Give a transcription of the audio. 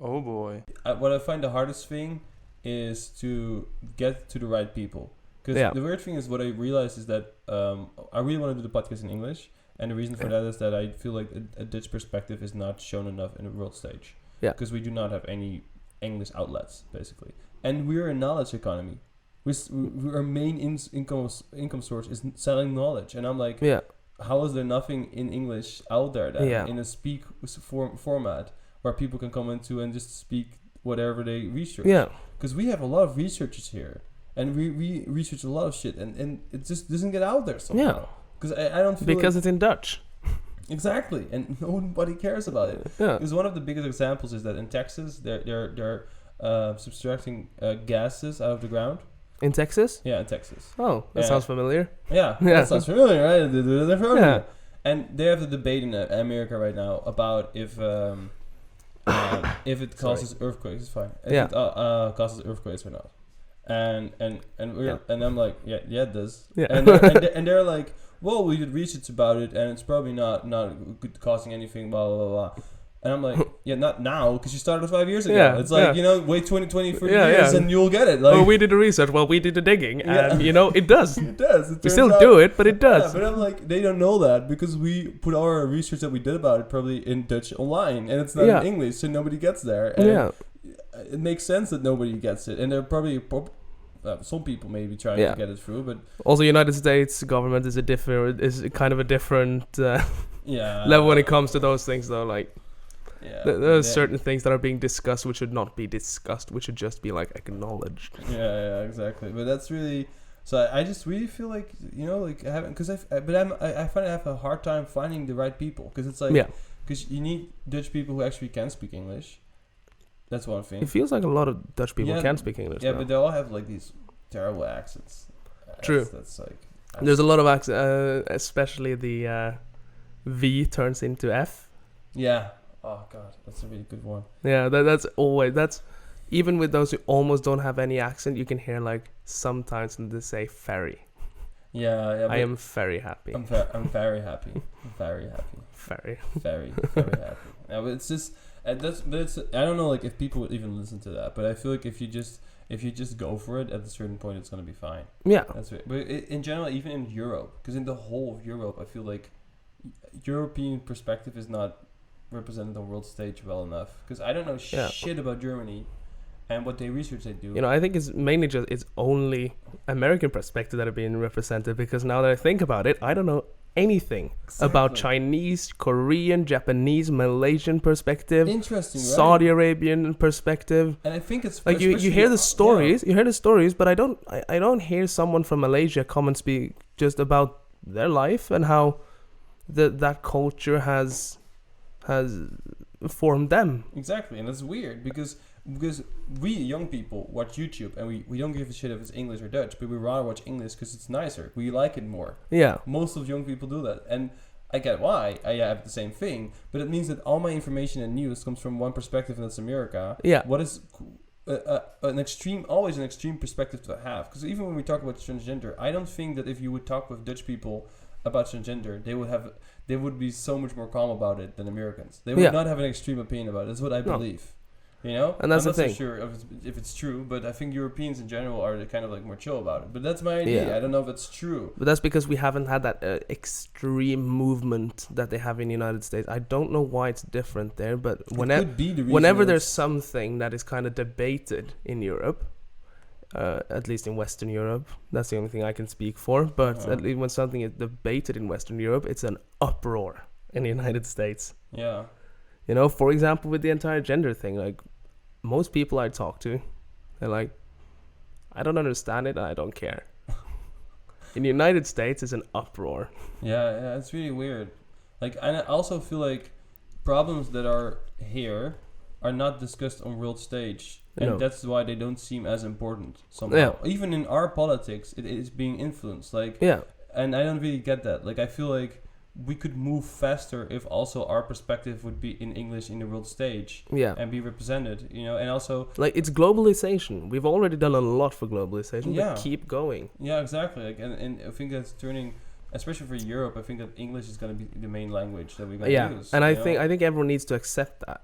Oh boy. What I find the hardest thing is to get to the right people. Because Yeah. the weird thing is, what I realized is that I really want to do the podcast in English, and the reason for Yeah. that is that I feel like a Dutch perspective is not shown enough in the world stage. Yeah. Because we do not have any English outlets, basically, and we're a knowledge economy. Our main income source is selling knowledge, and I'm like, Yeah. how is there nothing in English out there then, Yeah. in a format where people can come into and just speak whatever they research? Yeah. Because we have a lot of researchers here, and we research a lot of shit, and it just doesn't get out there somehow. Yeah. Because I don't feel Because like, it's in Dutch. exactly, and nobody cares about it. Yeah. Because one of the biggest examples is that in Texas, they're subtracting gases out of the ground. In Texas? Yeah, in Texas. Oh, that Yeah. sounds familiar. Yeah, Yeah. that sounds familiar, right? They're familiar. Yeah. And they have the debate in America right now about if it causes earthquakes. It's fine. If Yeah. it causes earthquakes or not. And I'm like, yeah, it does. Yeah. And they're like, well, we did research about it, and it's probably not good causing anything. Blah blah blah. And I'm like, yeah, not now, because you started 5 years ago. Yeah, It's like, yeah. Wait 20 30 Yeah, years yeah. and you'll get it. Like, Well, we did the research. Well, we did the digging. Yeah. And, it does. it does. It We turns still out- do it, but it Yeah, does. but I'm like, they don't know that because we put our research that we did about it probably in Dutch online, and it's not Yeah. in English, so nobody gets there. And Yeah. it makes sense that nobody gets it, and there are probably some people maybe trying Yeah. to get it through, but Also, United States government is kind of a different yeah, level when it comes to those things, though. Like, yeah, there are yeah. certain things that are being discussed which should not be discussed, which should just be, like, acknowledged. Yeah, exactly. But that's really. So I just really feel like like I haven't, because I find I have a hard time finding the right people, because it's like, Yeah. because you need Dutch people who actually can speak English. That's one thing. It feels like a lot of Dutch people Yeah, can speak English. Yeah, now. but they all have like these terrible accents. True. That's like. There's a lot of accents, especially the V turns into F. Yeah. Oh god, that's a really good one. Yeah, that's even with those who almost don't have any accent, you can hear like sometimes they say ferry. Yeah. I am very happy. I'm very happy. I'm very happy. Very. Very happy. Yeah, but it's just I don't know like if people would even listen to that, but I feel like if you just go for it at a certain point, it's gonna be fine. Yeah. That's it. But in general, even in Europe, because in the whole of Europe, I feel like European perspective is not represented on world stage well enough. Because I don't know shit about Germany and what they research they do. I think it's mainly just it's only American perspective that are being represented, because now that I think about it, I don't know anything about Chinese, Korean, Japanese, Malaysian perspective, Interesting, right? Saudi Arabian perspective. And I think it's Like you hear the stories, but I don't hear someone from Malaysia come and speak just about their life and how that culture has formed them. Exactly, and that's weird because we young people watch YouTube and we don't give a shit if it's English or Dutch, but we rather watch English because it's nicer. We like it more. Yeah. Most of young people do that, and I get why. I have the same thing, but it means that all my information and news comes from one perspective, and that's America. Yeah. What is always an extreme perspective to have? Because even when we talk about transgender, I don't think that if you would talk with Dutch people about transgender, they would be so much more calm about it than Americans. They would not have an extreme opinion about it. That's what I believe. And that's the thing. I'm not so sure if it's true, but I think Europeans in general are kind of like more chill about it. But that's my idea. Yeah. I don't know if it's true. But that's because we haven't had that extreme movement that they have in the United States. I don't know why it's different there, but whenever there's something that is kind of debated in Europe, at least in Western Europe, that's the only thing I can speak for. But at least when something is debated in Western Europe, it's an uproar in the United States. Yeah. For example, with the entire gender thing, like most people I talk to, they're like, I don't understand it and I don't care. In the United States, it's an uproar. Yeah, it's really weird. Like, and I also feel like problems that are here are not discussed on world stage, and that's why they don't seem as important somehow. Yeah. Even in our politics, it is being influenced. Like, and I don't really get that. Like, I feel like we could move faster if also our perspective would be in English in the world stage and be represented, and also like it's globalization. We've already done a lot for globalization, but keep going. Yeah, exactly. Like, and I think that's turning, especially for Europe, I think that English is going to be the main language that we're going to use. And I think everyone needs to accept that.